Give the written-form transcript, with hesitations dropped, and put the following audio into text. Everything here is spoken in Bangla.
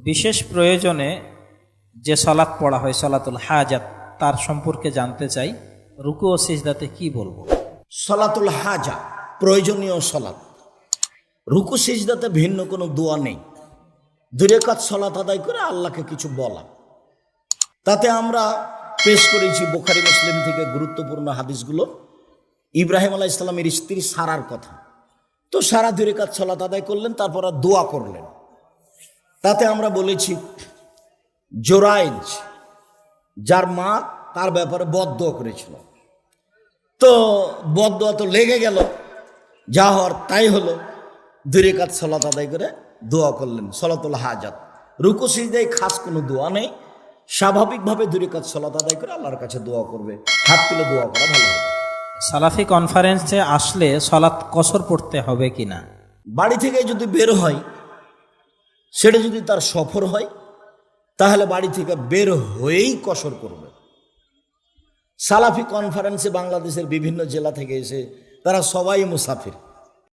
বিশেষ প্রয়োজনে যে সালাত পড়া হয় সালাতুল হাজাত, তার সম্পর্কে জানতে চাই। রুকু ও সিজদাতে কি বলবো? সলাতুল হাজা প্রয়োজনীয় সলাত। রুকু সিজদাতে ভিন্ন কোনো দোয়া নেই। 2 রাকাত সলাত আদায় করে আল্লাহকে কিছু বলা। তাতে আমরা পেশ করেছি বুখারী মুসলিম থেকে গুরুত্বপূর্ণ হাদিসগুলো। ইব্রাহিম আলাইহিস সালামের স্ত্রী সারার কথা। তো সারা 2 রাকাত সলাত আদায় করলেন, তারপর দোয়া করলেন। তাতে আমরা বলেছি জোরাইজ, যার মা তার ব্যাপারে বদদোয়া করেছিল। তো বদদোয়া তো লেগে গেল, যা হওয়ার তাই হলো। 2 রাকাত সলাত আদায় করে দোয়া করলেন সলাতুল হাজাত। রুকু সিজদায় খাস কোনো দোয়া নেই। স্বাভাবিকভাবে 2 রাকাত সলাত আদায় করে আল্লাহর কাছে দোয়া করবে। হাত তুলে দোয়া করা ভালো হবে। সালাফি কনফারেন্সে আসলে সালাত কসর পড়তে হবে কিনা? বাড়ি থেকে যদি বের হয়, সেটা যদি তার সফর হয়, তাহলে বাড়ি থেকে বের হয়েই কসর করবে। সালাফি কনফারেন্সে বাংলাদেশের বিভিন্ন জেলা থেকে এসে তারা সবাই মুসাফির।